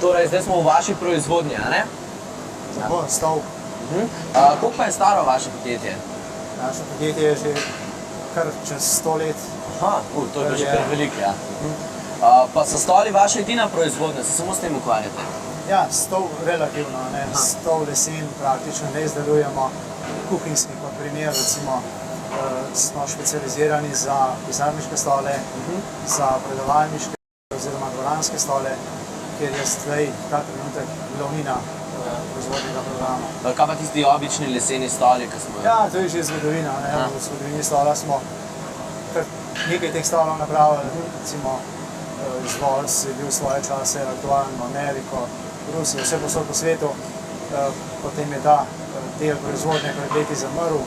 Torej, zdaj smo v vaši proizvodnji, a ne? Tako, stol. Koliko pa je staro vaše podjetje? Naše podjetje je že kar čez 100 let. Aha, to je že kar veliko, ja. Pa so stoli vaša edina proizvodnja, se samo s tem ukvarjate? Ja, stol relativno, ne. Stol lesen praktično ne izdelujemo. Kuhinjski kot primer, recimo, smo specializirani za pisarniške stole, za predavalniške oziroma dvoranske stole, kjer je zdaj ta trenutek glavnina proizvodnega programa. Kaj pa tisti obični leseni stoli, ki smo... Ja, to je že zgodovina. V zgodovini stola smo kar nekaj teh stolov napravili. Recimo, izvoz je bil v svoje čase aktualen v Ameriko, Rusijo, vse posod po svetu. Potem je ta del proizvodnje pred leti zamrl,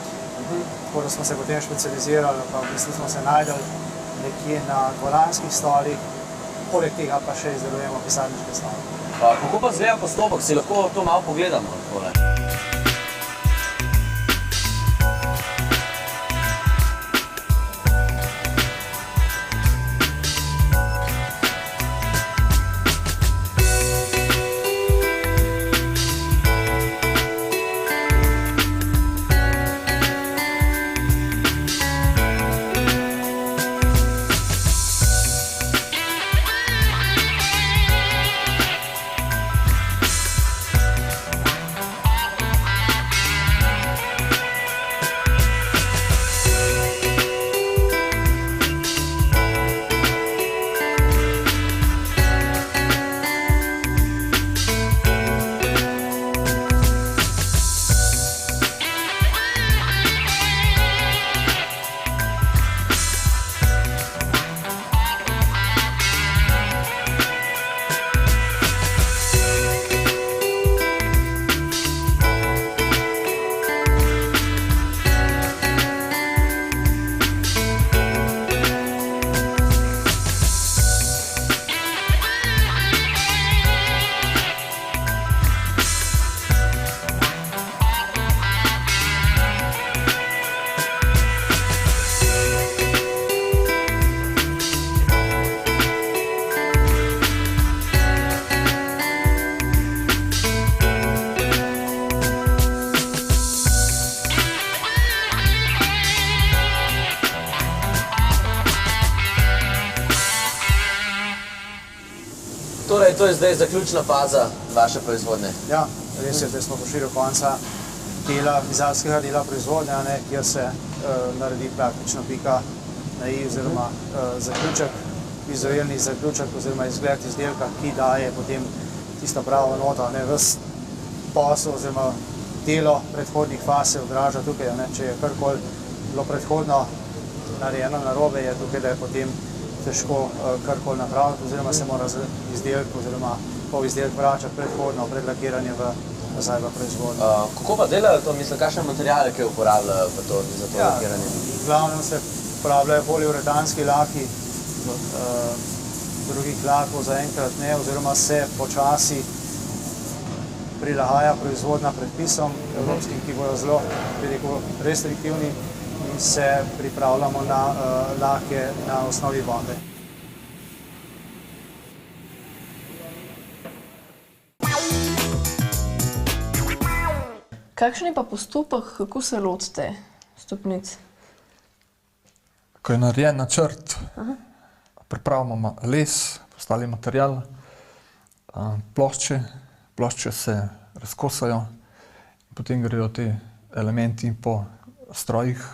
tako da smo se potem specializirali, pa v bistvu smo se najdeli nekje na dvoranskih stolih, poleg tega pa še izdelujemo pisarniške stole. Kako pa izgleda postopek? Si lahko to malo pogledamo? Torej, to je zdaj zaključna faza vaše proizvodnje? Ja, res je, da smo prišli do konca dela, mizarskega dela proizvodnje, kjer se naredi praktično pika na i oziroma zaključek, vizualni zaključek oziroma izgled izdelka, ki daje potem tisto pravo noto. Ves posel oziroma delo predhodnih faz se odraža tukaj, če je karkoli bilo predhodno narejeno narobe, je tukaj, da je potem težko karkoli napraviti oziroma se mora izdelek oziroma pol izdelek vračati predhodno, pred lakiranjem nazaj v proizvodnjo. Kako pa delajo to? Mislim, kakšne materiale, ki uporabljajo za to lakiranje? V glavnem se uporabljajo poliuretanski laki, drugih lakov zaenkrat ne, oziroma se počasi prilagaja proizvodnja predpisom evropskim, ki bodo zelo restriktivni, in se pripravljamo na lake na osnovi vode. Kakšen je pa postopek, kako se lotite stopnic? Ko je narejen načrt, pripravimo les, ostali material, plošče se razkosajo, potem grejo ti elementi po strojih,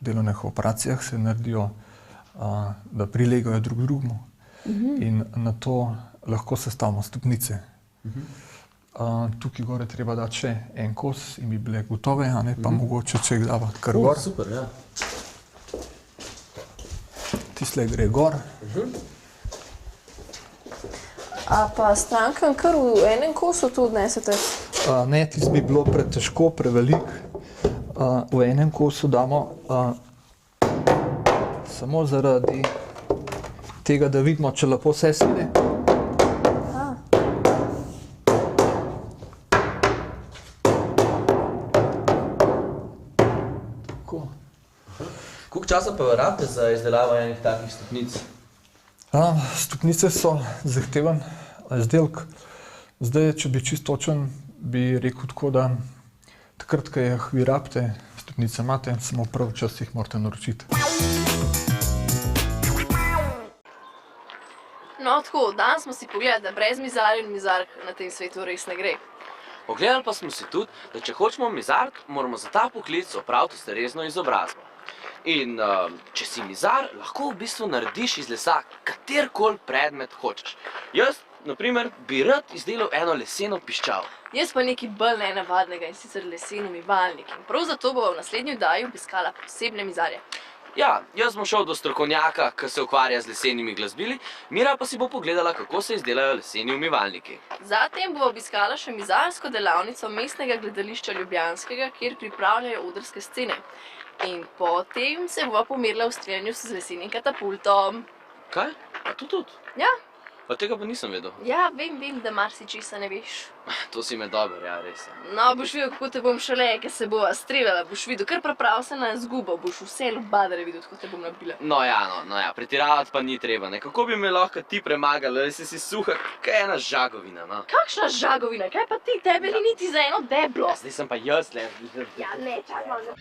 delovnih operacijah se naredijo, da prilegajo drug drugemu in na to lahko sestavimo stopnice. Tukaj gore treba dati še en kos in bi bile gotove, pa mogoče, če jih dava kar gor. Super, ja. Tisle gre gor. A pa strankan kar v enem kosu to odnesete? Ne, tis bi bilo pretežko, prevelik. V enem kosu damo samo zaradi tega, da vidimo, če lepo vse sede. Koliko časa pa rabite za izdelavo enih takih stopnic? Stopnice so zahteven izdelek, Zdaj, če bi čisto točen, bi rekel tako, da takrat, ko jih vi rabite, stopnice imate, samo prav čas jih morate naročiti. No, tako, danes smo si pogledali, da brez mizarjev in mizark na tem svetu res ne gre. Pogledali pa smo si tudi, da če hočemo mizark, moramo za ta poklic opraviti ustrezno izobrazbo. In če si mizar, lahko v bistvu narediš iz lesa katerikoli predmet hočeš. Jaz, na primer, bi rad izdelal eno leseno piščal. Jaz pa nekaj bolj nenavadnega, in sicer lesen umivalnik. In prav zato bova v naslednji oddaji obiskala posebne mizarje. Ja, jaz bom šel do strokovnjaka, ki se ukvarja z lesenimi glasbili, Mira pa si bo pogledala, kako se izdelajo leseni umivalniki. Zatem bova obiskala še mizarsko delavnico Mestnega gledališča Ljubljanskega, kjer pripravljajo odrske scene. In potem se bova pomerila v streljanju z lesenim katapultom. Kaj? A to tudi? Ja, A tega pa nisem vedel. ja, vem, da marsičesa ne veš. To si me dober, ja, res. No, boš videl, kako te bom šele, ker se bova streljala, boš videl, kar priprav se na izgubo, boš vse lubadare videl, kako te bom nabila. No ja, pretiravati pa ni treba, ne. Kako bi me lahko ti premagala, da si suha, kaj ena žagovina, no. Kakšna žagovina, kaj pa ti, tebe ni niti za eno deblo. Zdaj sem pa jaz, le. Ja, ne, čakaj malo.